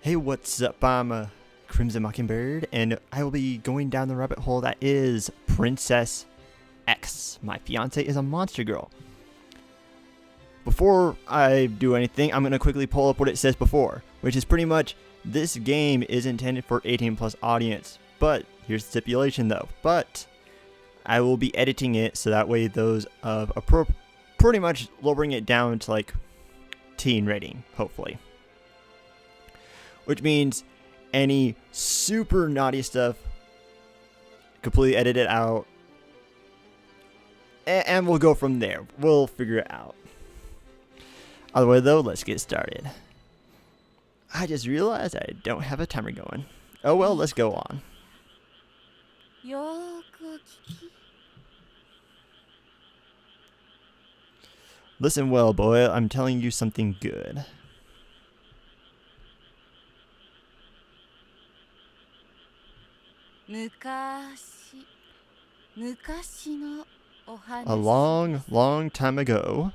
Hey, what's up? I'm Crimson Mockingbird, and I will be going down the rabbit hole that is Princess X. My fiance is a monster girl. Before I do anything, I'm going to quickly pull up what it says before, which is pretty much this game is intended for 18 plus audience. But here's the stipulation though. But I will be editing it so that way those of pretty much lowering it down to like teen rating, hopefully. Which means any super naughty stuff, completely edit it out. And we'll go from there. We'll figure it out. Other way though, let's get started. I just realized I don't have a timer going. Oh well, let's go on. Listen well, boy, I'm telling you something good. A long, long time ago,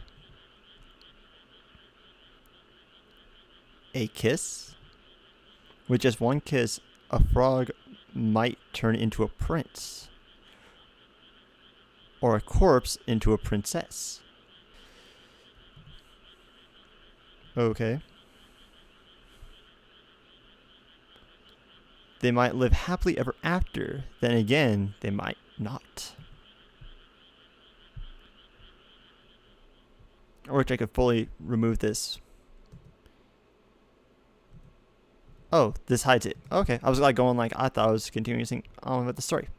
a kiss, with just one kiss, a frog might turn into a prince, or a corpse into a princess. Okay. They might live happily ever after, then again, they might not. I wish I could fully remove this. Oh, this hides it. Okay, I was like going like I thought I was continuing on with the story.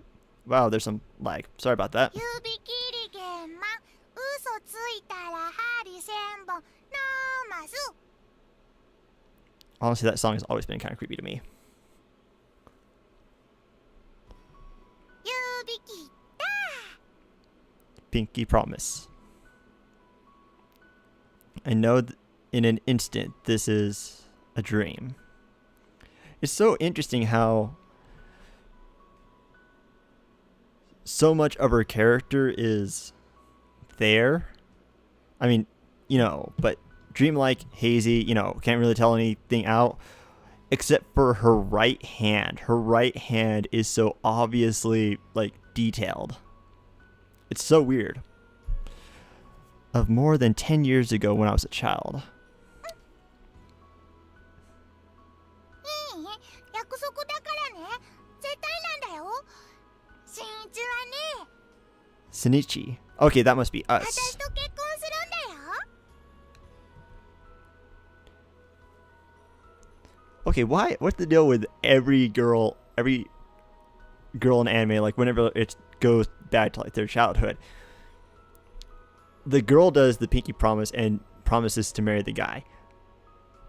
Wow, there's some lag. Sorry about that. Honestly, that song has always been kind of creepy to me. Pinky promise. I know in an instant this is a dream. It's so interesting how so much of her character is there. I mean, you know, but dreamlike, hazy, you know, can't really tell anything out except for her right hand. Her right hand is so obviously like detailed. It's so weird. Of more than 10 years ago when I was a child. Shinichi. Okay, that must be us. Okay, why? What's the deal with every girl in anime? Like whenever it goes back to like their childhood, the girl does the pinky promise and promises to marry the guy.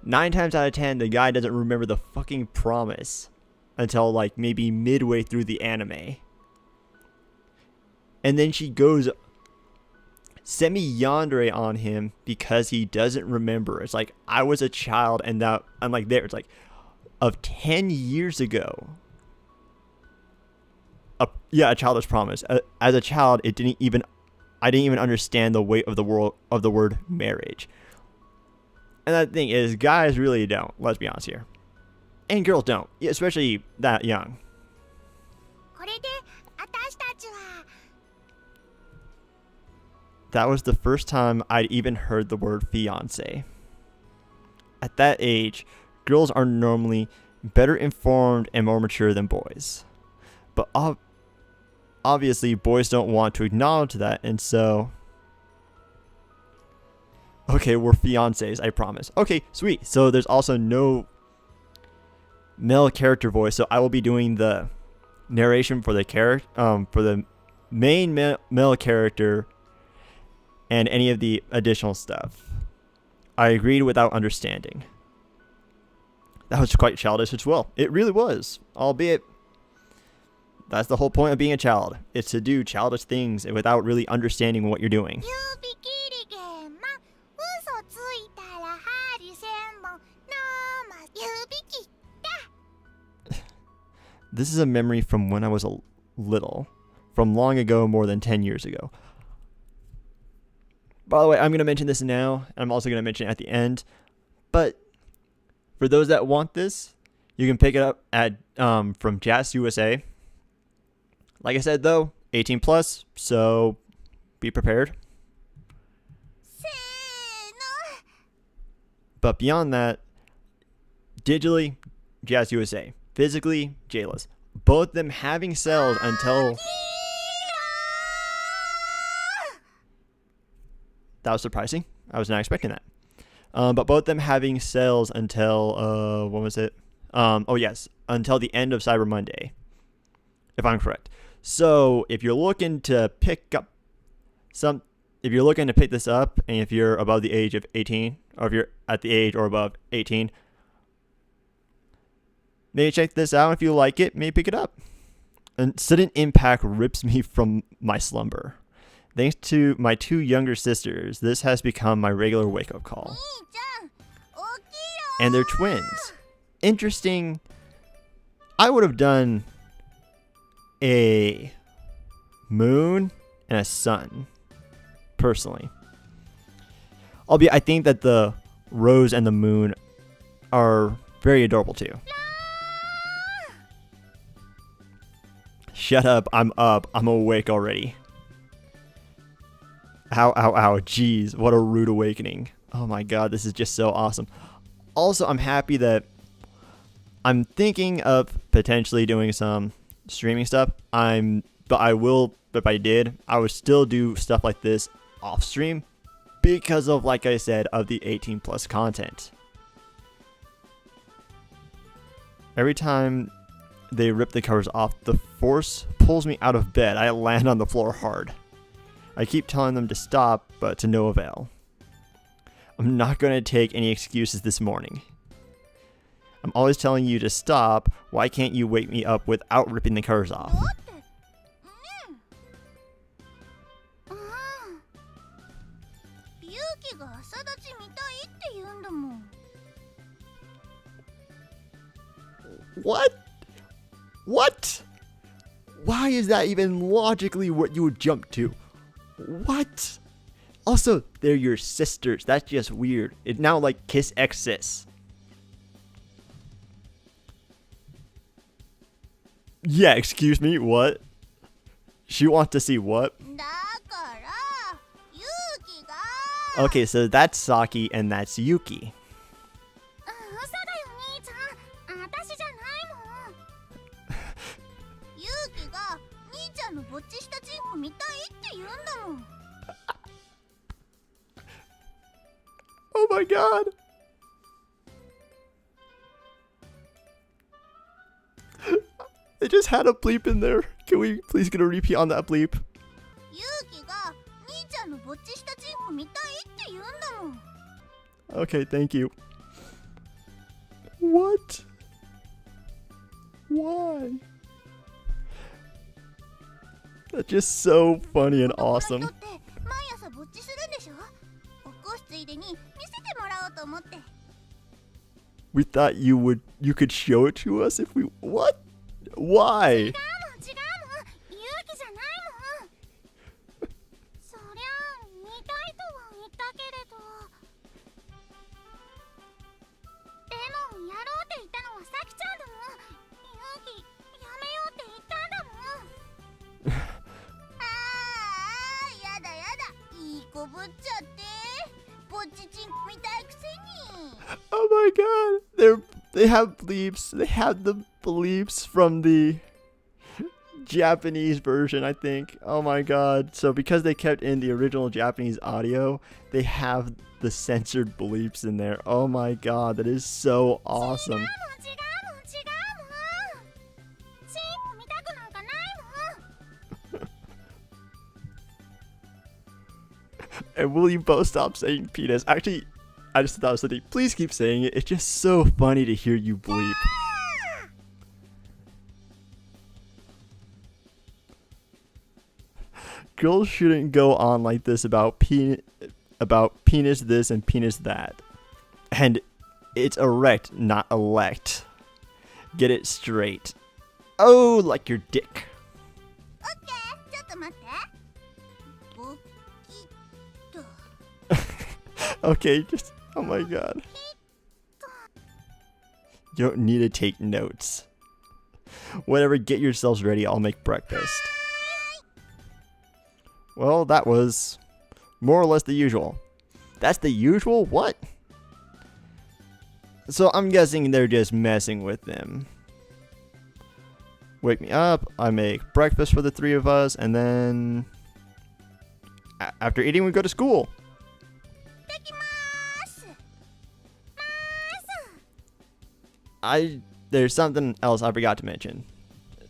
9 times out of 10, the guy doesn't remember the fucking promise until like maybe midway through the anime. And then she goes semi-yandere on him because he doesn't remember. It's like, I was a child and that I'm like there. It's like, of 10 years ago. Yeah, a childish promise. As a child, I didn't even understand the weight of the word marriage. And the thing is, guys really don't. Let's be honest here, and girls don't, especially that young. That was the first time I'd even heard the word fiance. At that age, girls are normally better informed and more mature than boys, but obviously boys don't want to acknowledge that, and so okay, we're fiancés, I promise. Okay, sweet. So there's also no male character voice, so I will be doing the narration for the main male character and any of the additional stuff. I agreed without understanding. That was quite childish as well. It really was, albeit that's the whole point of being a child. It's to do childish things without really understanding what you're doing. This is a memory from when I was little. From long ago, more than 10 years ago. By the way, I'm going to mention this now, and I'm also going to mention it at the end. But For those that want this, you can pick it up at from Jazz USA. Like I said though, 18 plus, so be prepared. But beyond that, digitally, Jazz USA. Physically, Jailus. Both them having sales until... That was surprising. I was not expecting that. But both them having sales until... when was it? Oh yes, until the end of Cyber Monday, if I'm correct. So if you're looking to pick up if you're looking to pick this up, and if you're above the age of 18, or if you're at the age or above 18, maybe check this out. If you like it, maybe pick it up. And sudden impact rips me from my slumber. Thanks to my two younger sisters, this has become my regular wake-up call. And they're twins. Interesting. I would have done a moon and a sun, personally. Albeit, I think that the rose and the moon are very adorable too. Shut up, I'm up, I'm awake already. Ow, ow, ow, jeez, what a rude awakening. Oh my god, this is just so awesome. Also, I'm happy that I'm thinking of potentially doing some streaming stuff. But if I did, I would still do stuff like this off stream because of, like I said, of the 18 plus content. Every time they rip the covers off, the force pulls me out of bed. I land on the floor hard. I keep telling them to stop, but to no avail. I'm not going to take any excuses this morning. I'm always telling you to stop. Why can't you wake me up without ripping the covers off? What? What? Why is that even logically what you would jump to? What? Also, they're your sisters. That's just weird. It's now like kiss ex sis. Yeah, excuse me, what? She wants to see what? Okay, so that's Saki and that's Yuki. Oh my god. They just had a bleep in there. Can we please get a repeat on that bleep? Okay, thank you. What? Why? That's just so funny and awesome. We thought you could show it to us if we... What? Why? Oh my god, they have bleeps. They have the bleeps from the Japanese version, I think. Oh my god. So because they kept in the original Japanese audio, they have the censored bleeps in there. Oh my god, that is so awesome. And will you both stop saying penis? Actually, I just thought of something. Please keep saying it. It's just so funny to hear you bleep. Girls shouldn't go on like this about penis this and penis that. And it's erect, not elect. Get it straight. Oh, like your dick. Okay, just, oh my god. You don't need to take notes. Whatever, get yourselves ready. I'll make breakfast. Well, that was more or less the usual. That's the usual? What? So I'm guessing they're just messing with them. Wake me up, I make breakfast for the three of us, and then after eating we go to school. There's something else I forgot to mention.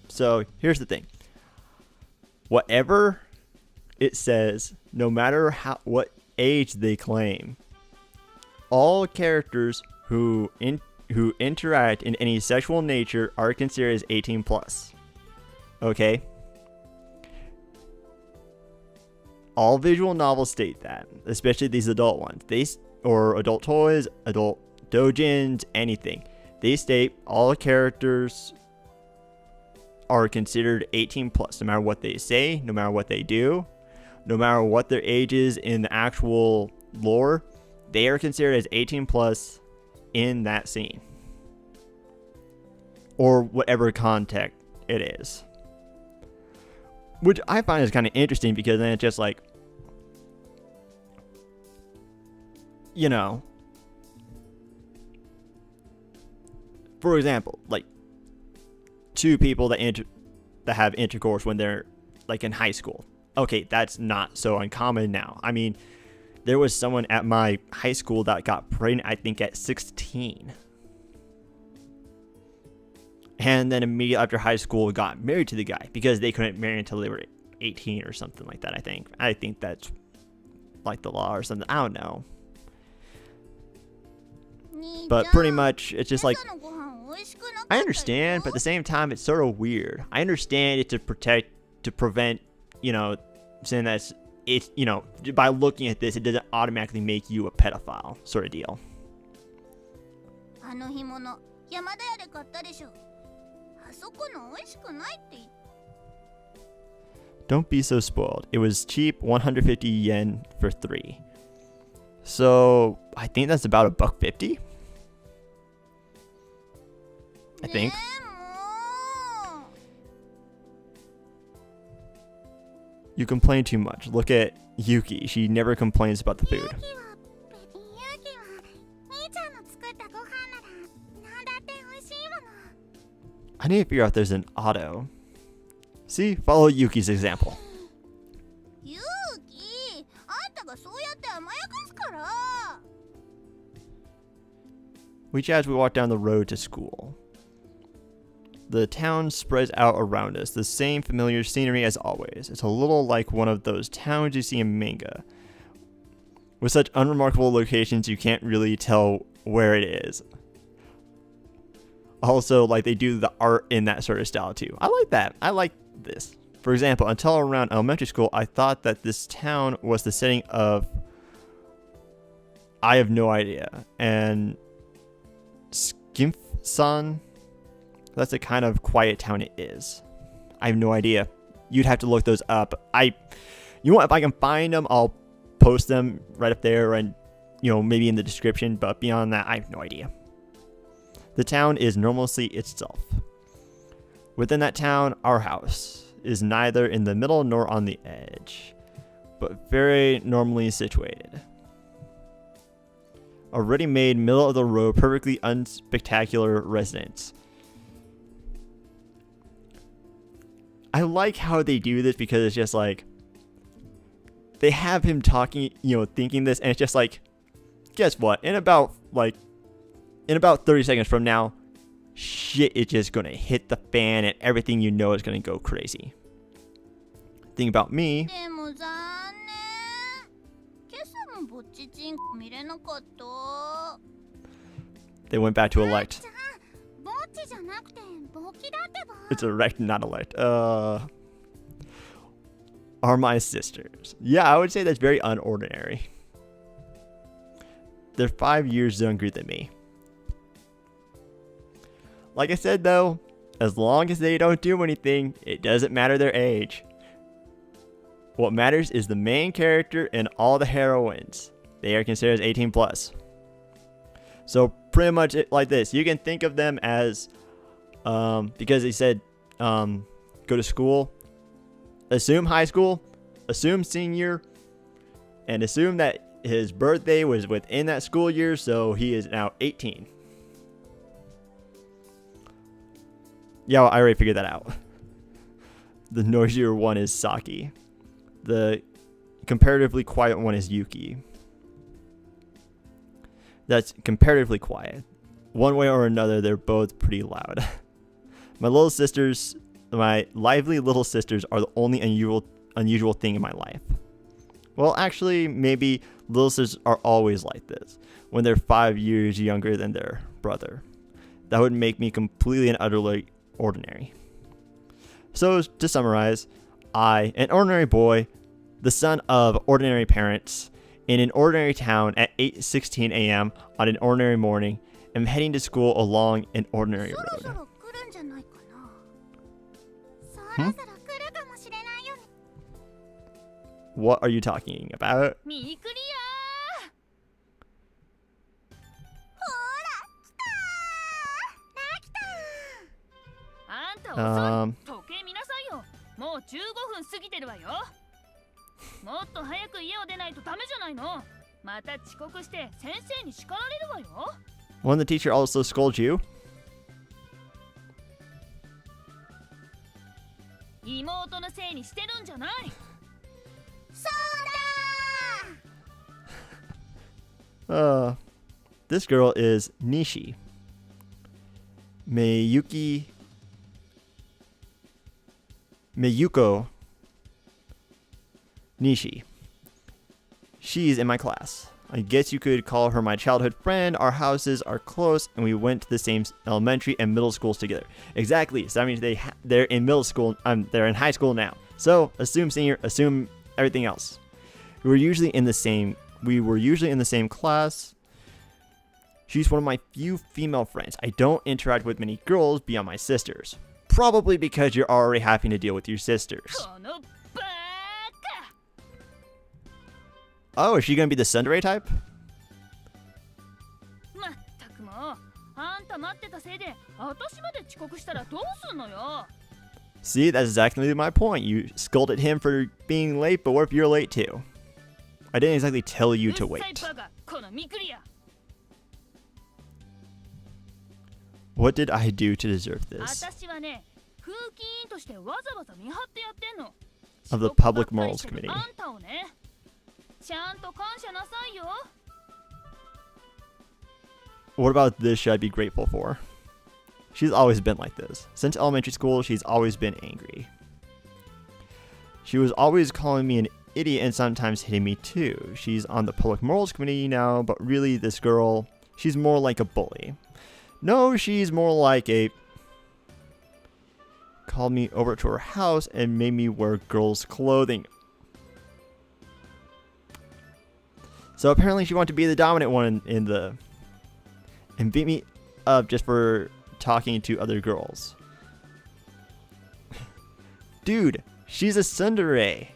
So here's the thing. Whatever it says, no matter what age they claim, all characters who interact in any sexual nature are considered as 18 plus. Okay? All visual novels state that, especially these adult ones. Or adult toys, adult doujins, anything. They state all characters are considered 18 plus, no matter what they say, no matter what they do, no matter what their age is in the actual lore. They are considered as 18 plus in that scene. Or whatever context it is. Which I find is kind of interesting because then it's just like, you know, for example, like two people that have intercourse when they're like in high school. Okay, that's not so uncommon now. I mean, there was someone at my high school that got pregnant, I think, at 16. And then immediately after high school got married to the guy because they couldn't marry until they were 18 or something like that, I think. I think that's like the law or something. I don't know. But pretty much, it's just like, I understand, but at the same time, it's sort of weird. I understand it to prevent, you know, saying that it's, you know, by looking at this, it doesn't automatically make you a pedophile sort of deal. Don't be so spoiled. It was cheap, 150 yen for 3. So I think that's about $1.50. I think. You complain too much. Look at Yuki. She never complains about the food. I need to figure out if there's an auto. See? Follow Yuki's example. We chat as we walk down the road to school. The town spreads out around us, the same familiar scenery as always. It's a little like one of those towns you see in manga, with such unremarkable locations you can't really tell where it is. Also, like, they do the art in that sort of style too. I like that. I like this. For example, until around elementary school, I thought that this town was the setting of I have no idea. And Skimf-san, that's the kind of quiet town it is. I have no idea. You'd have to look those up. You know what? If I can find them, I'll post them right up there and, you know, maybe in the description. But beyond that, I have no idea. The town is normalcy itself. Within that town, our house is neither in the middle nor on the edge, but very normally situated. A ready-made, middle-of-the-road, perfectly unspectacular residence. I like how they do this because it's just like, they have him talking, you know, thinking this, and it's just like, guess what? In about 30 seconds from now, shit is just going to hit the fan and everything you know is going to go crazy. Think about me. They went back to elect. It's erect, not elect. Are my sisters. Yeah, I would say that's very unordinary. They're 5 years younger than me. Like I said though, as long as they don't do anything, it doesn't matter their age. What matters is the main character and all the heroines. They are considered as 18 plus. So pretty much like this. You can think of them as, because he said, go to school, assume high school, assume senior, and assume that his birthday was within that school year, so he is now 18. Yeah, well, I already figured that out. The noisier one is Saki. The comparatively quiet one is Yuki. That's comparatively quiet. One way or another, they're both pretty loud. My lively little sisters are the only unusual thing in my life. Well, actually, maybe little sisters are always like this, when they're 5 years younger than their brother. That would make me completely and utterly ordinary. So, to summarize, I, an ordinary boy, the son of ordinary parents, in an ordinary town at 8:16 a.m. on an ordinary morning, am heading to school along an ordinary road. What are you talking about? Won't the teacher also scold you? This girl is Nishi. Miyuko Nishi. She's in my class. I guess you could call her my childhood friend. Our houses are close, and we went to the same elementary and middle schools together. Exactly. So that means they're in middle school. They're in high school now. So assume senior. Assume everything else. We were usually in the same class. She's one of my few female friends. I don't interact with many girls beyond my sisters. Probably because you're already having to deal with your sisters. Oh, is she gonna be the Tsundere type? See, that's exactly my point. You scolded him for being late, but what if you're late too? I didn't exactly tell you to wait. What did I do to deserve this? Of the Public Morals Committee. What about this should I be grateful for? She's always been like this. Since elementary school, she's always been angry. She was always calling me an idiot and sometimes hitting me too. She's on the Public Morals Committee now, but really this girl, she's more like a bully. No, she's more like a... called me over to her house and made me wear girls' clothing. So apparently she wanted to be the dominant one and beat me up just for talking to other girls. Dude, she's a Tsundere.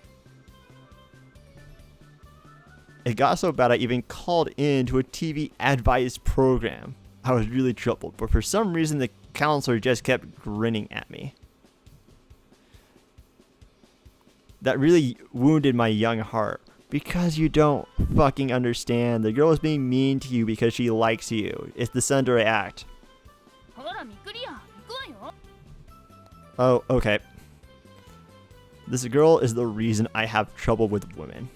It got so bad I even called in to a TV advice program. I was really troubled, but for some reason the counselor just kept grinning at me. That really wounded my young heart. Because you don't fucking understand. The girl is being mean to you because she likes you. It's the Tsundere act. Oh, okay. This girl is the reason I have trouble with women.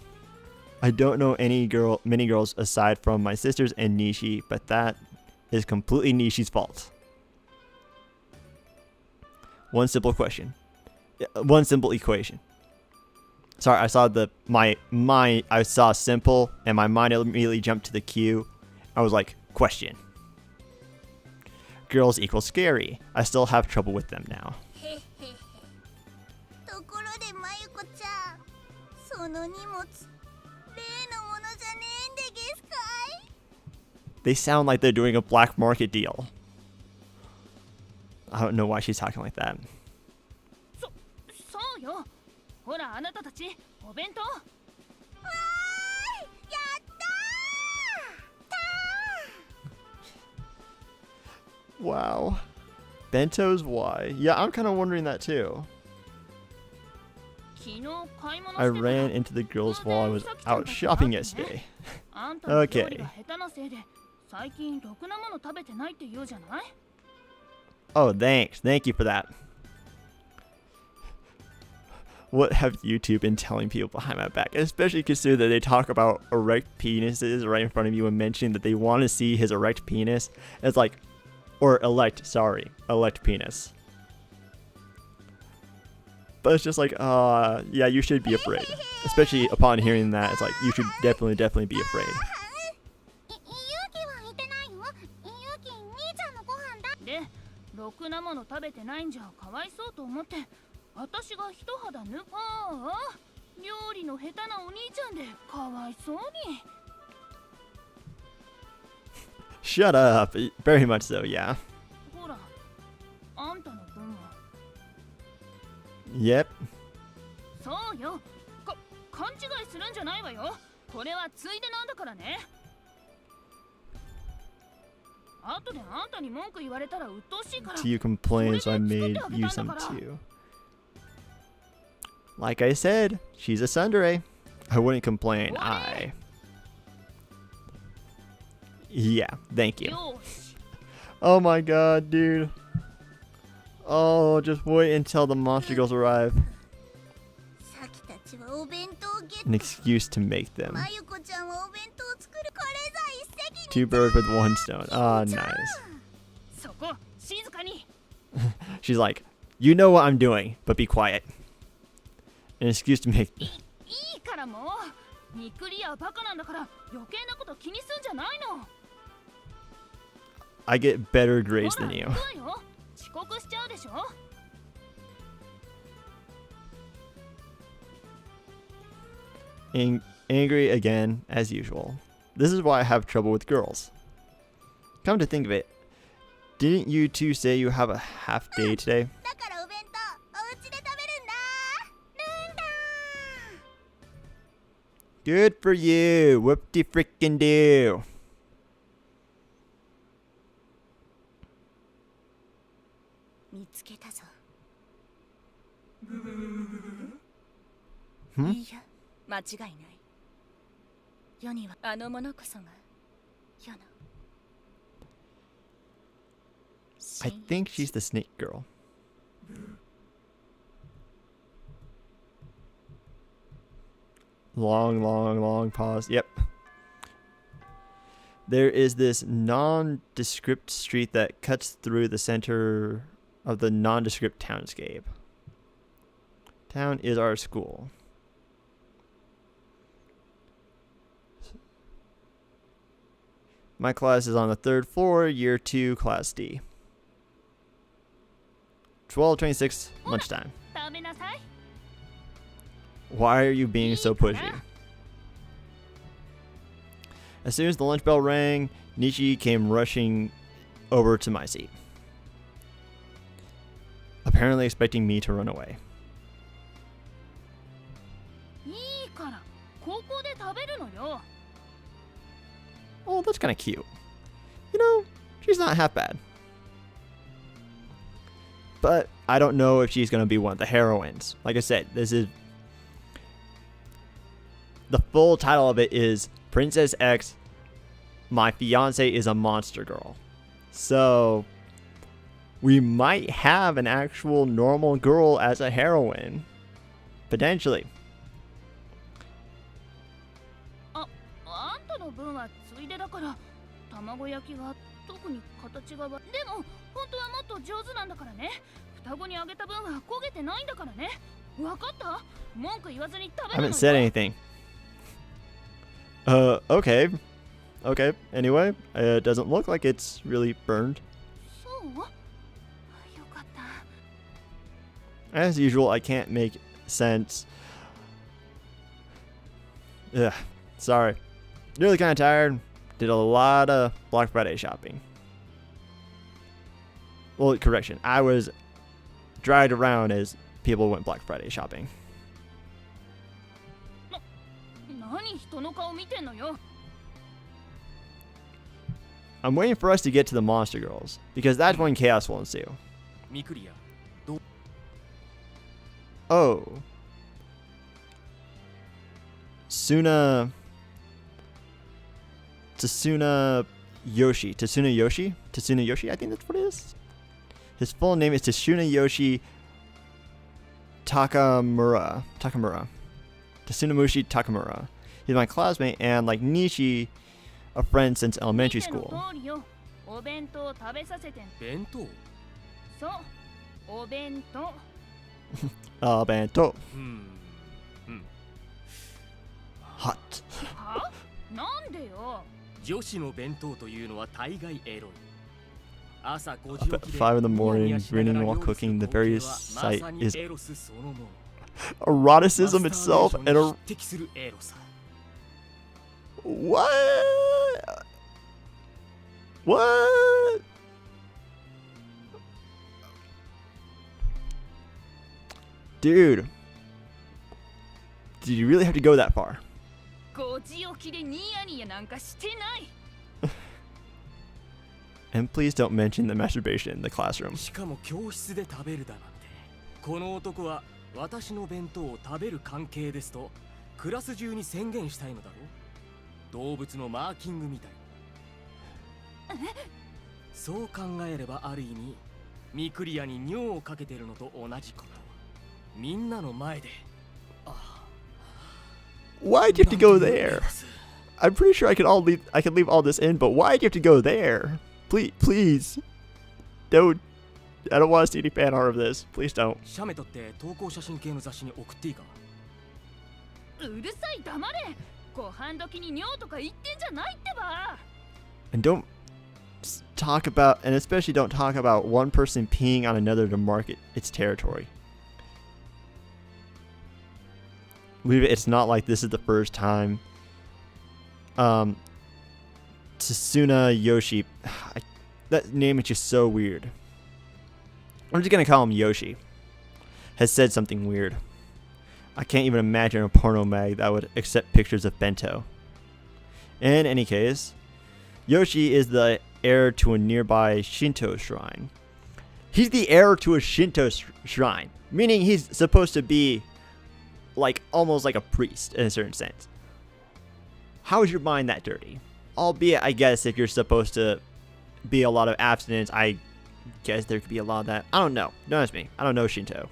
I don't know many girls aside from my sisters and Nishi, but that is completely Nishi's fault. One simple equation. Sorry, I saw I saw simple and my mind immediately jumped to the Q. I was like, question. Girls equal scary. I still have trouble with them now. They sound like they're doing a black market deal. I don't know why she's talking like that. Wow. Bentos, why? Yeah, I'm kind of wondering that too. I ran into the girls while I was out shopping yesterday. Okay. Oh, thanks. Thank you for that. What have YouTube been telling people behind my back? Especially consider that they talk about erect penises right in front of you and mention that they want to see his erect penis. It's like, or elect penis. But it's just like, yeah, you should be afraid. Especially upon hearing that, it's like, you should definitely be afraid. Shut up. Very much so, yeah. Yep. To you complain, so I made you some too. Like I said, she's a tsundere. I wouldn't complain. Yeah, thank you. Oh my god, dude. Oh, just wait until the monster girls arrive. An excuse to make them. 2 birds with 1 stone. Ah, nice. She's like, you know what I'm doing, but be quiet. An excuse to make them. I get better grades than you. Angry again, as usual. This is why I have trouble with girls. Come to think of it, didn't you two say you have a half day today? Good for you. Whoop-de-frickin-do. I think she's the snake girl. Long pause. Yep. There is this nondescript street that cuts through the center of the nondescript townscape. Town is our school. My class is on the 3rd floor, year 2, class D. 12:26, lunchtime. Why are you being so pushy? As soon as the lunch bell rang, Nishi came rushing over to my seat, apparently expecting me to run away. Oh, that's kind of cute. You know, she's not half bad. But I don't know if she's going to be one of the heroines. Like I said, this is... The full title of it is Princess X, My Fiancé is a Monster Girl. So, we might have an actual normal girl as a heroine. Potentially. I haven't said anything. Okay. Okay, anyway, it doesn't look like it's really burned. As usual, I can't make sense. Ugh, sorry. Really kind of tired. Did a lot of Black Friday shopping. Well, correction. I was dragged around as people went Black Friday shopping. I'm waiting for us to get to the monster girls, because that's when chaos will ensue. Oh. Tsuna Yoshi. Tsuna Yoshi, I think that's what it is. His full name is Tsuna Yoshi Takamura. Tsunamushi Takamura. He's my classmate and, like Nishi, a friend since elementary school. Bento. Hot. 5 5 in the morning, grinning while cooking. The very sight is eroticism itself and a... What? What? Dude. Did you really have to go that far? And please don't mention the masturbation in the classroom. しかも教室で食べるだなんて。この男は私の弁当を食べる関係ですとクラス中に宣言したいのだろう。動物のマーキングみたい。そう考えればある意味ミクリアに尿をかけてるのと同じこと。みんなの前で。Why'd you have to go there? I'm pretty sure I could leave all this in, but why'd you have to go there? Please. Don't. I don't want to see any fan art of this. Please don't. シャメトって投稿写真系の雑誌に送っていいか。うるさい黙れ。ご飯時に尿とか言ってんじゃないってば。And don't talk about, and especially don't talk about one person peeing on another to mark its territory. Leave it. It's not like this is the first time. Tsuna Yoshi. That name is just so weird. I'm just gonna call him Yoshi. Has said something weird. I can't even imagine a porno mag that would accept pictures of bento. In any case, Yoshi is the heir to a nearby Shinto shrine. He's the heir to a Shinto shrine, meaning he's supposed to be like almost like a priest in a certain sense. How is your mind that dirty? Albeit, I guess if you're supposed to be a lot of abstinence, I guess there could be a lot of that. I don't know. Don't ask me. I don't know Shinto.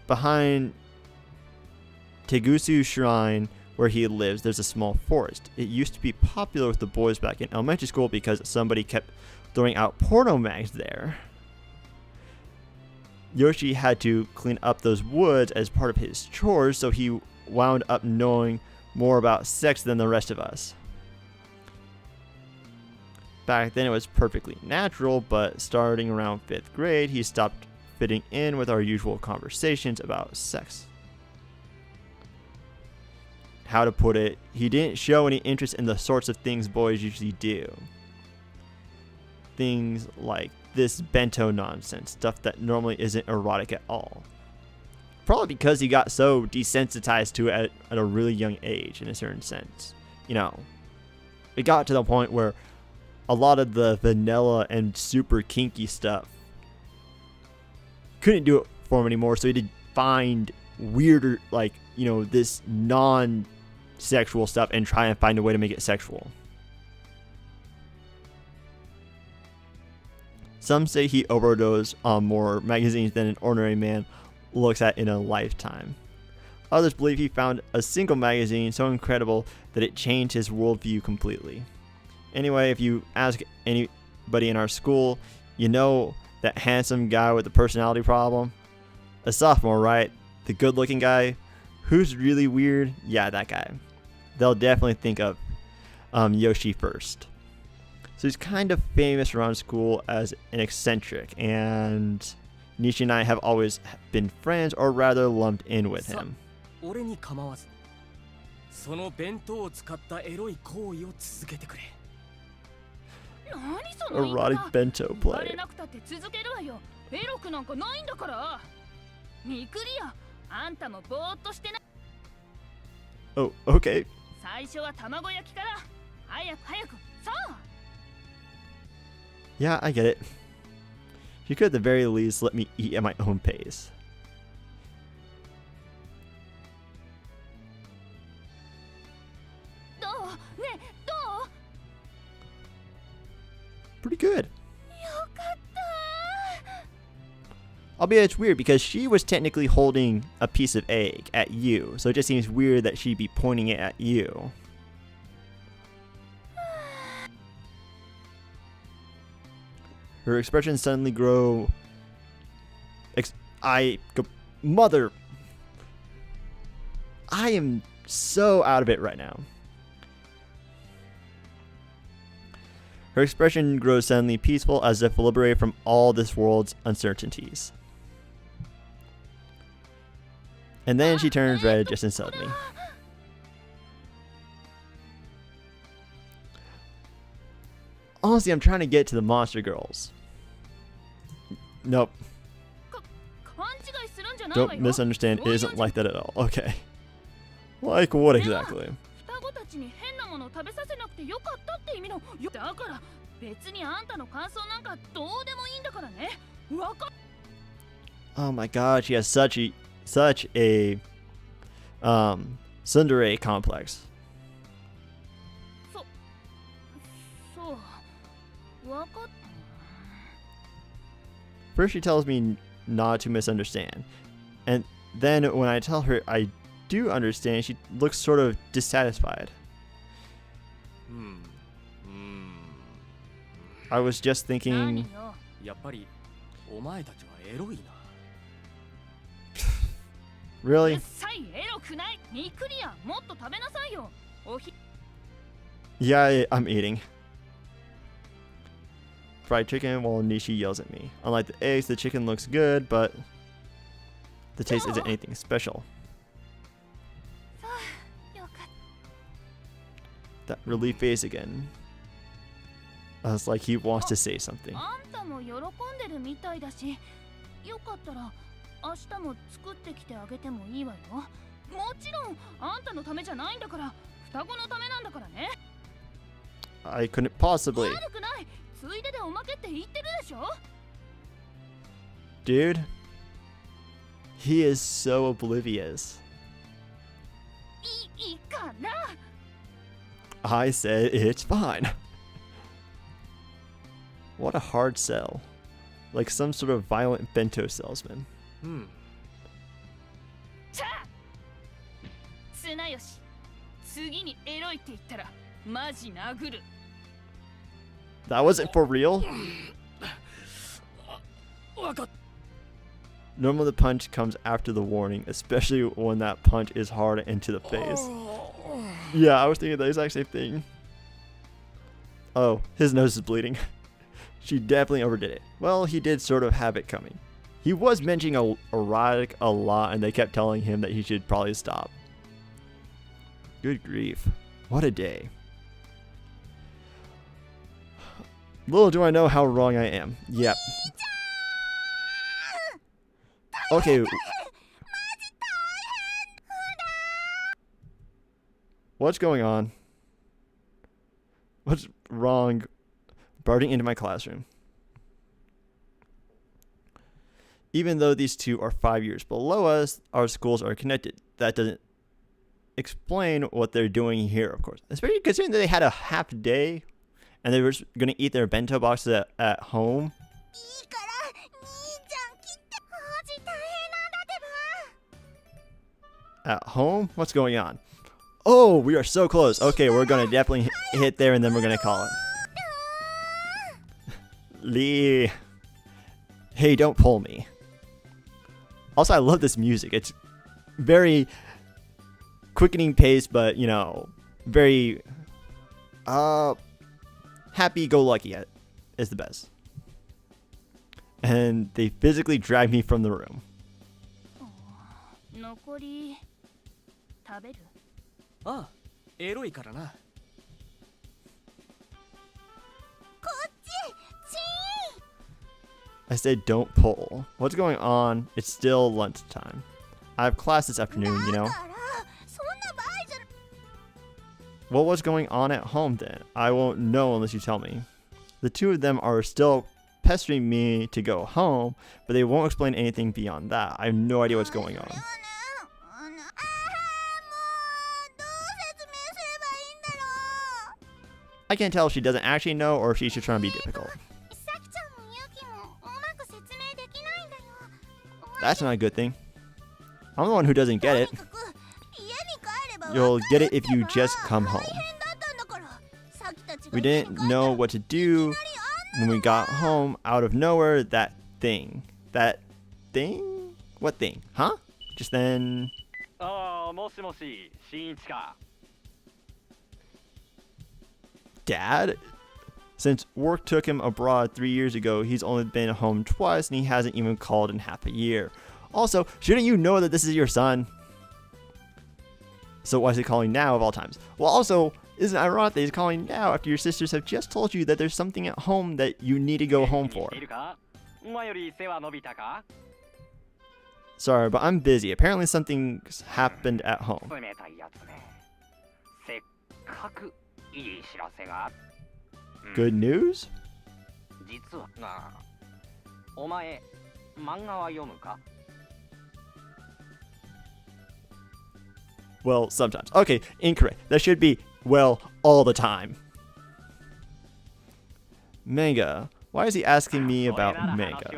Behind Tegusu Shrine, where he lives, there's a small forest. It used to be popular with the boys back in elementary school because somebody kept throwing out porno mags there. Yoshi had to clean up those woods as part of his chores, so he wound up knowing more about sex than the rest of us. Back then it was perfectly natural, but starting around 5th grade, he stopped fitting in with our usual conversations about sex. How to put it, he didn't show any interest in the sorts of things boys usually do. Things like this bento nonsense, stuff that normally isn't erotic at all. Probably because he got so desensitized to it at a really young age in a certain sense. You know, it got to the point where a lot of the vanilla and super kinky stuff couldn't do it for him anymore, so he did find weirder, like, you know, this non-sexual stuff and try and find a way to make it sexual. Some say he overdosed on more magazines than an ordinary man looks at in a lifetime. Others believe he found a single magazine so incredible that it changed his worldview completely. Anyway, if you ask anybody in our school, you know that handsome guy with the personality problem? A sophomore, right? The good-looking guy? Who's really weird? Yeah, that guy. They'll definitely think of Yoshi first. So he's kind of famous around school as an eccentric, and Nishi and I have always been friends, or rather lumped in with him. Erotic bento play. Oh, okay. 最初は卵焼きから早く早くそう Yeah, I get it. She could at the very least let me eat at my own pace. Pretty good. Albeit it's weird because she was technically holding a piece of egg at you, so it just seems weird that she'd be pointing it at you. Her expressions suddenly grow. Mother. I am so out of it right now. Her expression grows suddenly peaceful as if liberated from all this world's uncertainties. And then she turns red just as suddenly. Honestly, I'm trying to get to the monster girls. Nope. Don't misunderstand. It isn't like that at all. Okay. Like what exactly? Oh my god, she has such a Tsundere complex. First she tells me not to misunderstand, and then when I tell her I do understand, she looks sort of dissatisfied. I was just thinking. Really? Yeah, I'm eating. Fried chicken while Nishi yells at me. Unlike the eggs, the chicken looks good, but the taste isn't anything special. That relief face again. It's like he wants to say something. I couldn't possibly. Dude, he is so oblivious. I said it's fine. What a hard sell. Like some sort of violent bento salesman. That wasn't for real? Normally the punch comes after the warning, especially when that punch is hard into the face. Yeah, I was thinking the exact same thing. Oh, his nose is bleeding. She definitely overdid it. Well, he did sort of have it coming. He was mentioning erotic a lot, and they kept telling him that he should probably stop. Good grief. What a day. Little do I know how wrong I am. Yep. Okay. What's going on? What's wrong? Barging into my classroom. Even though these two are 5 years below us, our schools are connected. That doesn't explain what they're doing here, of course. Especially considering that they had a half day and they were going to eat their bento boxes at home. At home? What's going on? Oh, we are so close. Okay, we're going to definitely hit there and then we're going to call it. Lee. Hey, don't pull me. Also, I love this music. It's very quickening pace, but, you know, very happy-go-lucky is the best. And they physically drag me from the room. I said don't pull. What's going on? It's still lunchtime. I have class this afternoon, you know. What was going on at home then? I won't know unless you tell me. The two of them are still pestering me to go home, but they won't explain anything beyond that. I have no idea what's going on. I can't tell if she doesn't actually know or if she's just trying to be difficult. That's not a good thing. I'm the one who doesn't get it. You'll get it if you just come home. We didn't know what to do when we got home out of nowhere. That thing. That thing? What thing? Huh? Just then... Dad? Since work took him abroad 3 years ago, he's only been home twice and he hasn't even called in half a year. Also, shouldn't you know that this is your son? So why is he calling now of all times? Well, also, isn't it ironic that he's calling now after your sisters have just told you that there's something at home that you need to go home for? Sorry, but I'm busy. Apparently something's happened at home. Good news? Well, sometimes. Okay, incorrect. That should be, well, all the time. Manga. Why is he asking me about manga?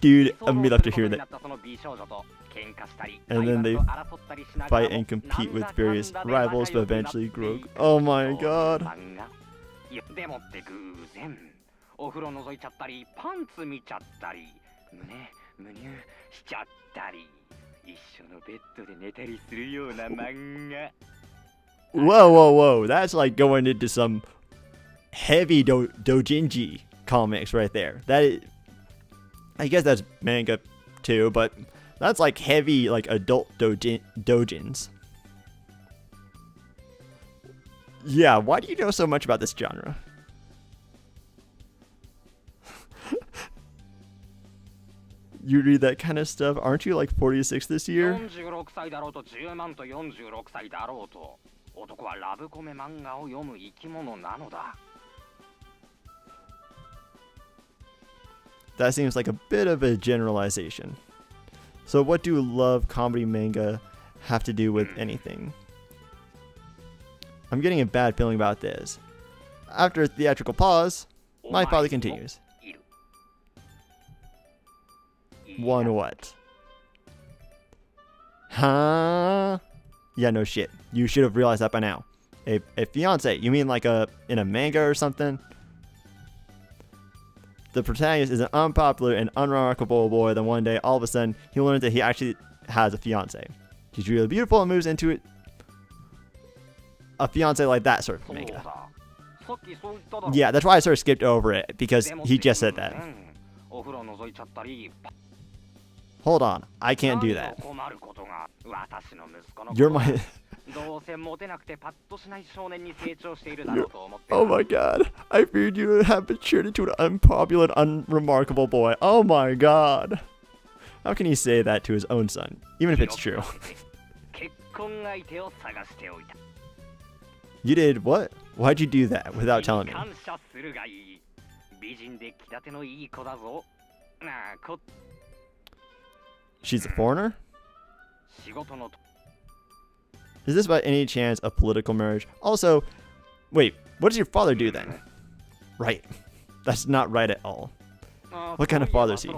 Dude, I'm gonna have to hear that. And then they fight and compete with various rivals, but eventually grow. Oh my god. Whoa. That's like going into some heavy doujinshi comics right there. That is, I guess that's manga too, but that's like heavy, like adult doujins. Yeah, why do you know so much about this genre? You read that kind of stuff? Aren't you like 46 this year? That seems like a bit of a generalization. So what do love comedy manga have to do with anything? I'm getting a bad feeling about this. After a theatrical pause, my father continues. One what? Huh? Yeah, no shit. You should have realized that by now. A fiance? You mean like in a manga or something? The protagonist is an unpopular and unremarkable boy. Then one day, all of a sudden, he learns that he actually has a fiance. She's really beautiful and moves into it. A fiance like that sort of manga. Yeah, that's why I sort of skipped over it, because he just said that. Hold on, I can't do that. You're my... Oh my god, I feared you to have matured into an unpopular and unremarkable boy. Oh my god. How can he say that to his own son, even if it's true? You did what? Why'd you do that without telling me? She's a foreigner? Is this by any chance a political marriage? Also, wait, what does your father do then? Right. That's not right at all. What kind of father is he?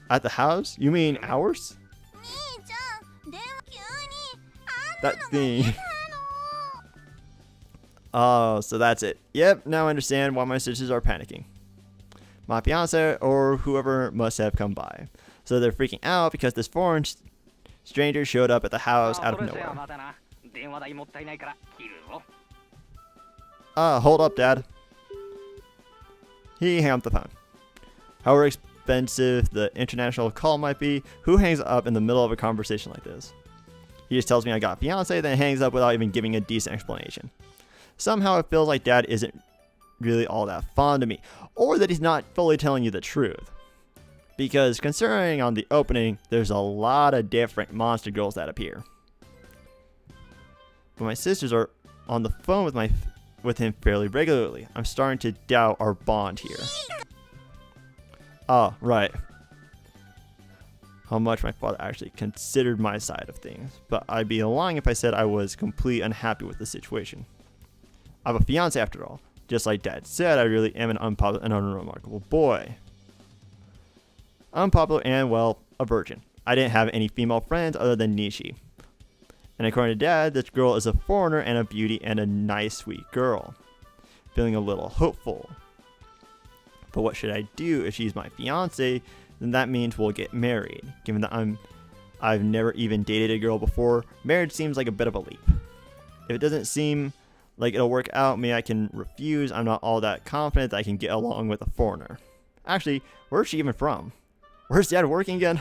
At the house? You mean ours? That thing. Oh, so that's it. Yep, now I understand why my sisters are panicking. My fiance or whoever must have come by. So they're freaking out because this foreign stranger showed up at the house out of nowhere. Hold up, Dad. He hung up the phone. However expensive the international call might be, who hangs up in the middle of a conversation like this? He just tells me I got a fiance, then hangs up without even giving a decent explanation. Somehow it feels like Dad isn't really all that fond of me, or that he's not fully telling you the truth. Because considering on the opening, there's a lot of different monster girls that appear. But my sisters are on the phone with him fairly regularly. I'm starting to doubt our bond here. Oh, right. How much my father actually considered my side of things. But I'd be lying if I said I was completely unhappy with the situation. I have a fiance after all. Just like Dad said, I really am an unpopular and unremarkable boy. Unpopular and, well, a virgin. I didn't have any female friends other than Nishi. And according to Dad, this girl is a foreigner and a beauty and a nice, sweet girl. Feeling a little hopeful. But what should I do if she's my fiance? Then that means we'll get married. Given that I've never even dated a girl before, marriage seems like a bit of a leap. If it doesn't seem like it'll work out, maybe I can refuse. I'm not all that confident that I can get along with a foreigner. Actually, where's she even from? Where's Dad working again?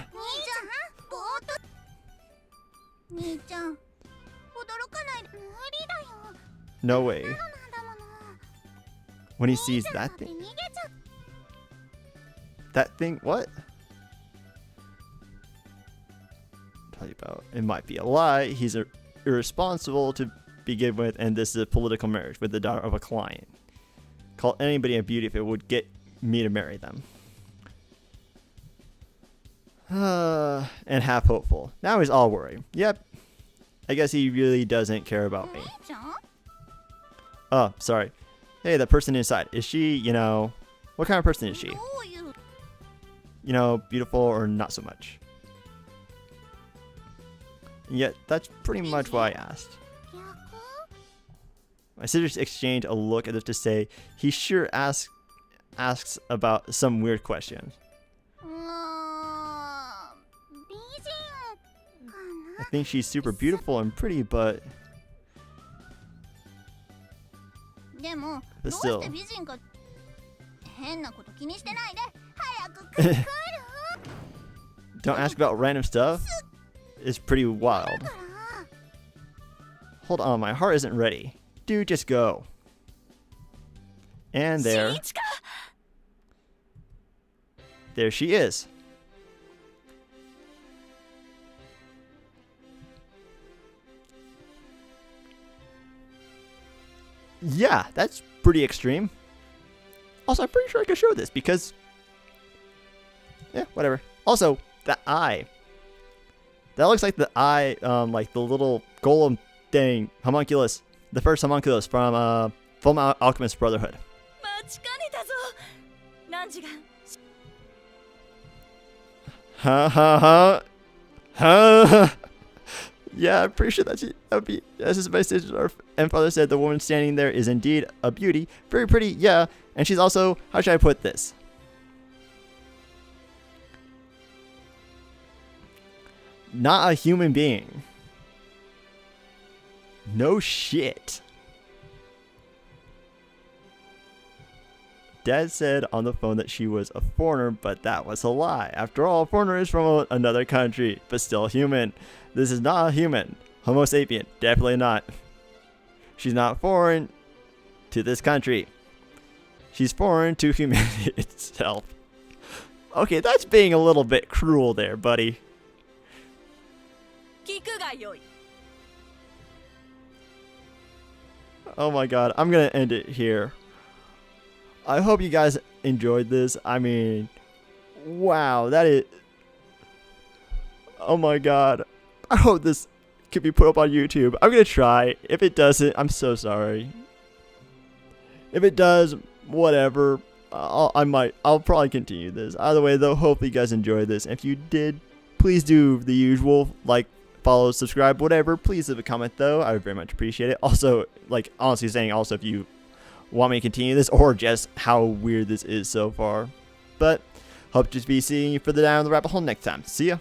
No way. When he sees that thing. That thing? What? Tell you about. It might be a lie. He's irresponsible to begin with, and this is a political marriage with the daughter of a client. Call anybody a beauty if it would get me to marry them. And half hopeful. Now he's all worried. Yep. I guess he really doesn't care about me. Oh, sorry. Hey, that person inside. Is she, what kind of person is she? Beautiful or not so much? Yet, that's pretty much what I asked. My sisters exchange a look as if to say, he sure asks about some weird questions. I think she's super beautiful and pretty, but still. Don't ask about random stuff. It's pretty wild. Hold on, my heart isn't ready. Dude, just go. And there she is. Yeah, that's pretty extreme. Also, I'm pretty sure I can show this because, yeah, whatever. Also, the eye. That looks like the eye, like the little golem thing, homunculus. The first homunculus from Full Alchemist Brotherhood. Ha ha ha. Ha. Yeah, I'm pretty sure that's as my sister and father said, the woman standing there is indeed a beauty. Very pretty, yeah. And she's also, how should I put this? Not a human being. No shit. Dad said on the phone that she was a foreigner, but that was a lie. After all, a foreigner is from another country, but still human. This is not a human. Homo sapien, definitely not. She's not foreign to this country. She's foreign to humanity itself. Okay, that's being a little bit cruel there, buddy. Oh my god, I'm gonna end it here. I hope you guys enjoyed this. I mean, wow, that is... Oh my god. I hope this could be put up on YouTube. I'm gonna try. If it doesn't, I'm so sorry. If it does, whatever. I'll probably continue this. Either way though, hopefully you guys enjoyed this. If you did, please do the usual, like, follow, subscribe, whatever. Please leave a comment though. I would very much appreciate it. Also, like, honestly saying, also if you want me to continue this or just how weird this is so far. But hope to be seeing you further down the rabbit hole next time. See ya.